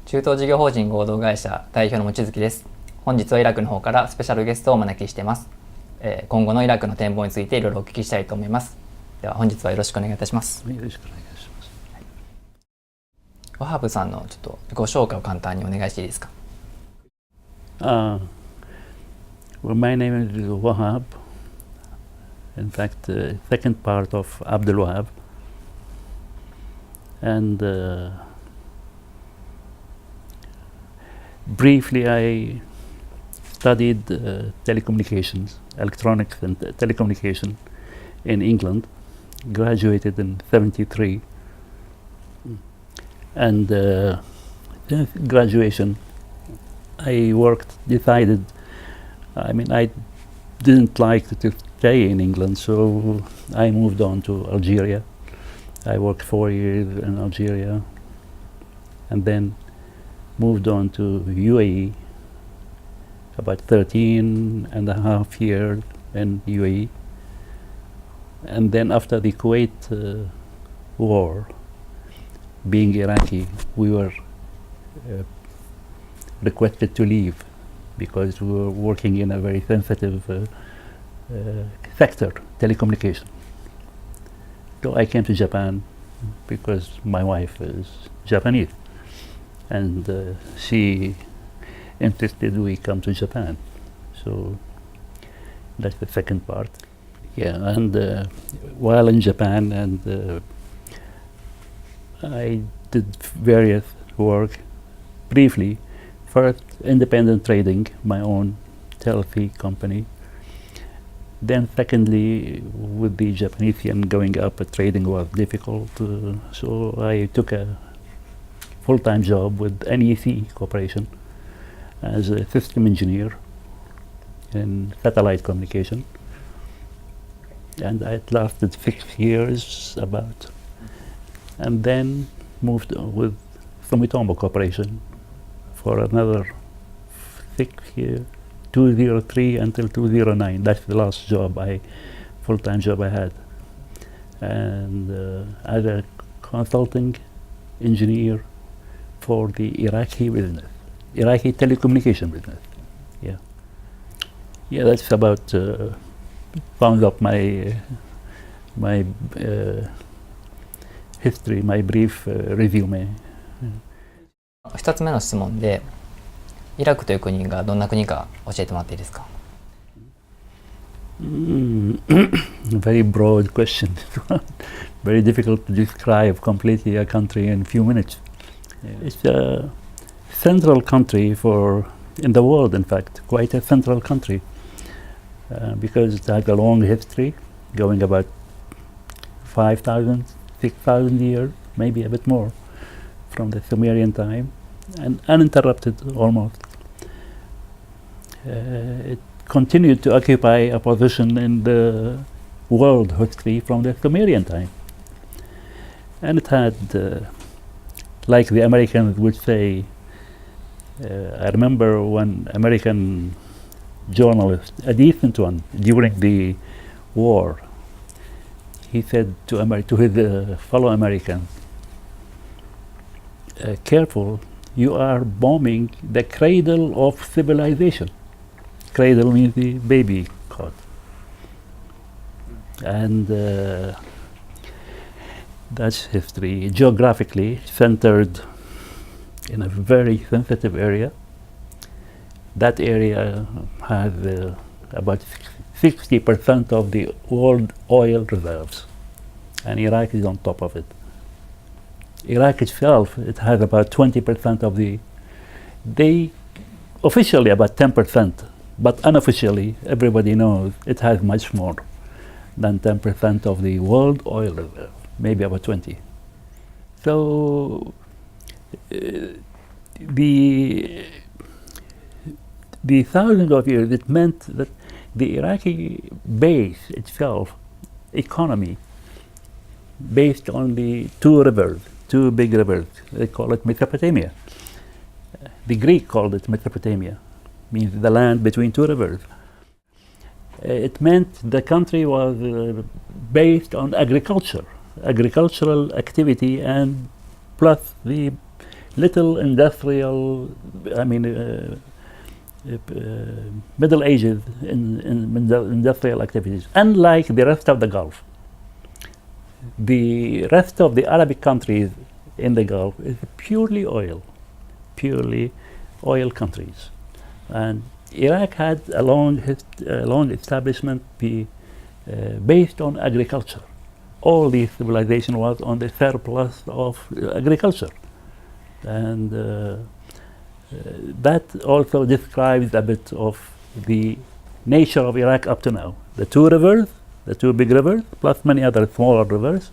中東事業法人合同会社代表の望月です。本日はイラクの方からスペシャルゲストをお招きしています。今後のイラクの展望についていろいろお聞きしたいと思います。では本日はよろしくお願いいたします。よろしくお願いします。ワハブさんのちょっとご紹介を簡単にお願いしていいですか。Well, my name is Wahab. In fact, the second part of Abdul Wahab. And briefly, I studied telecommunications, electronics and telecommunication in England. Graduated in '73. And since graduation, I decided, I didn't like to stay in England, so I moved on to Algeria. I worked 4 years in Algeria, and then moved on to UAE, about 13 and a half years in UAE. And then after the Kuwait war, being Iraqi, we were requested to leave because we were working in a very sensitive sector, telecommunication. So I came to Japan because my wife is Japanese, and she insisted we come to Japan. So that's the second part. Yeah, and while in Japan, and I did various work. Briefly, first independent trading, my own TLC company. Then secondly, with the Japanese yen going up, trading was difficult, so I took a full-time job with NEC Corporation as a system engineer in satellite communication. And it lasted 6 years about. And then moved with Sumitomo Corporation for another 6 years, 2003 until 2009. That's the last full-time job I had. And as a consulting engineer for the Iraqi business, Iraqi telecommunication business. Yeah, that's about rounds up my history, my brief resume. 2つ目の質問で、イラクという国がどんな国か教えてもらっていいですか。Very broad question. Very difficult to describe completely a country in a few minutes. It's a central country in the world, in fact, quite a central country, because it has a long history, going about 5,000, 6,000 years, maybe a bit more, from the Sumerian time, and uninterrupted almost. It continued to occupy a position in the world history from the Sumerian time. And it had, like the Americans would say, I remember one American journalist, a decent one, during the war, he said to his fellow Americans, careful, you are bombing the cradle of civilization. Cradle means the baby cot. And that's history. Geographically centered in a very sensitive area. That area has about 60% of the world oil reserves, and Iraq is on top of it. Iraq itself, it has about 20% of officially about 10%, but unofficially, everybody knows it has much more than 10% of the world oil reserve, maybe about 20. So the thousands of years, it meant that the Iraqi base itself, economy, based on the two big rivers, they call it Mesopotamia. The Greek called it Mesopotamia, means the land between two rivers. It meant the country was based on agricultural activity, and plus the little industrial, Middle Ages in industrial activities, unlike the rest of the Gulf. The rest of the Arabic countries in the Gulf is purely oil countries. And Iraq had a long establishment based on agriculture. All the civilization was on the surplus of agriculture. And that also describes a bit of the nature of Iraq up to now. The two rivers, the two big rivers, plus many other smaller rivers,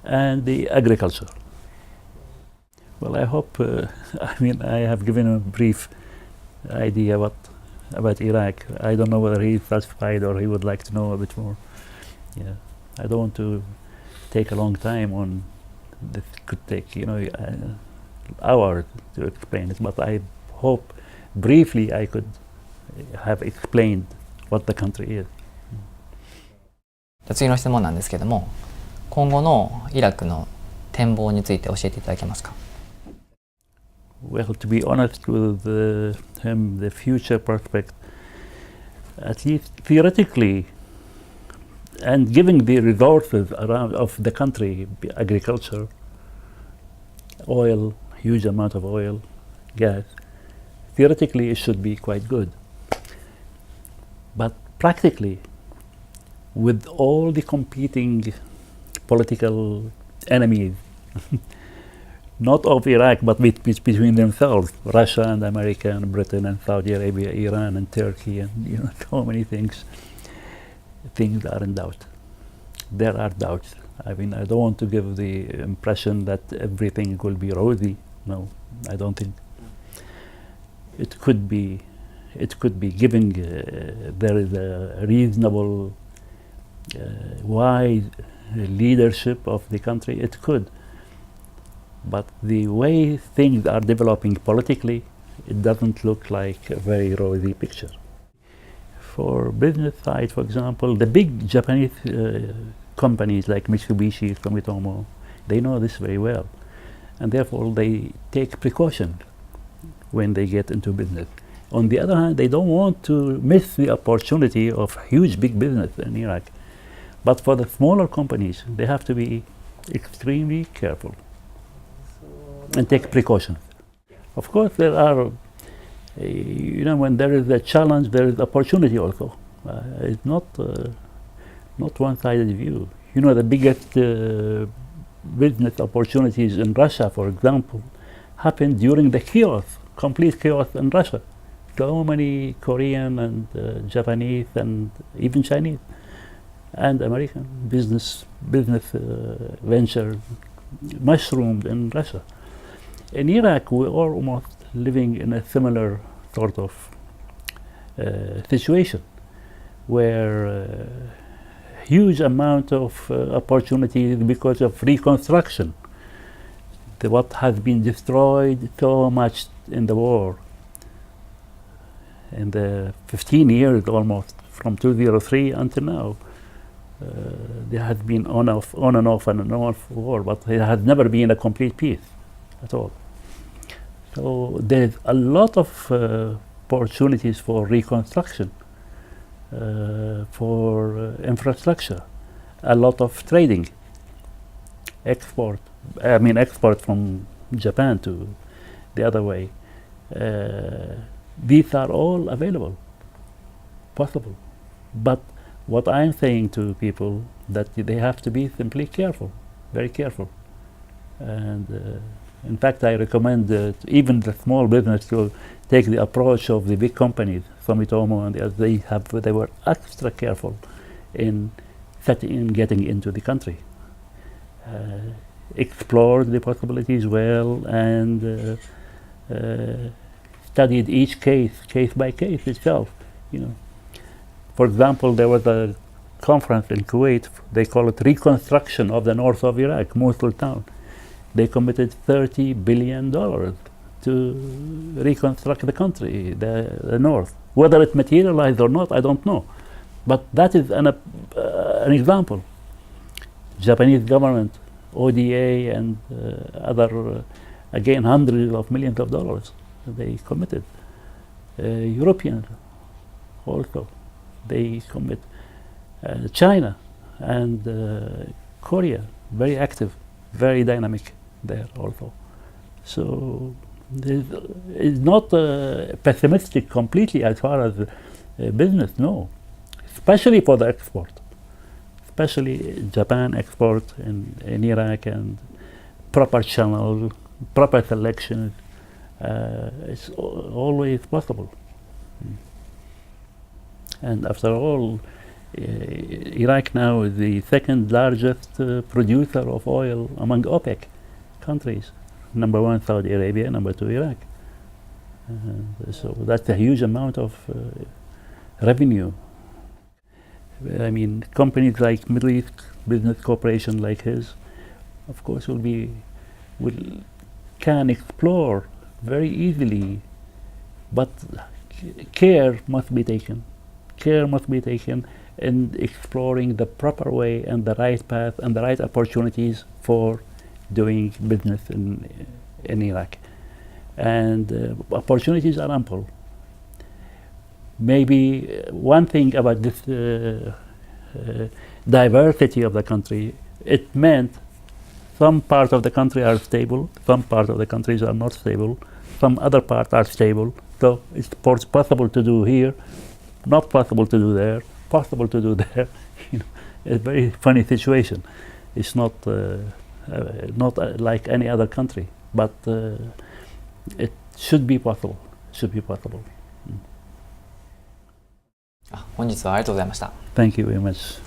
and the agriculture. Well, I hope, I have given a brief idea about Iraq. I don't know whether he's satisfied or he would like to know a bit more. Yeah, I don't want to take a long time on this. Could take, hours to explain it, but I hope briefly I could have explained what the country is. 次の質問なんですけども、今後のイラクの展望について教えていただけますか。Well, to be honest with him, the future prospect, at least theoretically, and giving the resources around of the country, agriculture, oil, huge amount of oil, gas, theoretically it should be quite good. But practically, with all the competing political enemies, not of Iraq, but between themselves, Russia and America and Britain and Saudi Arabia, Iran and Turkey, and so many things are in doubt. There are doubts. I don't want to give the impression that everything will be rosy. No, I don't think. It could be giving there is a reasonable, wise leadership of the country. It could. But the way things are developing politically, it doesn't look like a very rosy picture. For business side, for example, the big Japanese companies like Mitsubishi, Sumitomo, they know this very well. And therefore they take precaution when they get into business. On the other hand, they don't want to miss the opportunity of huge big business in Iraq. But for the smaller companies, they have to be extremely careful and take precautions. Of course, there are, when there is a challenge, there is opportunity also. It's not one-sided view. The biggest business opportunities in Russia, for example, happened during the chaos, complete chaos in Russia. So many Korean and Japanese and even Chinese and American business venture mushroomed in Russia. In Iraq, we are almost living in a similar sort of situation, where huge amount of opportunities because of reconstruction. What has been destroyed so much in the war, in the 15 years almost, from 2003 until now, there has been on and off war, but there has never been a complete peace at all. So there's a lot of opportunities for reconstruction, for infrastructure, a lot of trading, export from Japan to the other way. These are all available, possible. But what I'm saying to people, that they have to be simply careful, very careful. And in fact, I recommend even the small business to take the approach of the big companies, Sumitomo and the others. They were extra careful in getting into the country. Explored the possibilities well and studied each case by case itself. For example, there was a conference in Kuwait. They call it Reconstruction of the North of Iraq, Mosul town. They committed $30 billion to reconstruct the country, the north. Whether it materialized or not, I don't know. But that is an example. Japanese government, ODA and other again, hundreds of millions of dollars they committed. Europeans also, they commit. China and Korea, very active, very dynamic there also. So it's not pessimistic completely as far as business, no. Especially for the export. Especially Japan export in Iraq, and proper channel, proper selection, it's always possible. And after all, Iraq now is the second largest producer of oil among OPEC countries. Number one, Saudi Arabia, number two, Iraq. So that's a huge amount of revenue. I mean, companies like Middle East Business Corporation like his, of course, can explore very easily, but care must be taken. Care must be taken in exploring the proper way and the right path and the right opportunities for doing business in Iraq. And opportunities are ample. Maybe one thing about this diversity of the country, it meant some parts of the country are stable, some parts of the countries are not stable, some other parts are stable. So it's possible to do here, not possible to do there, possible to do there. It's a very funny situation. It's not like any other country, but it should be possible. Should be possible. 本日はありがとうございました。 Thank you very much.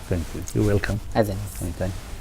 Thank you. You're welcome. ありがとうございます。Anytime.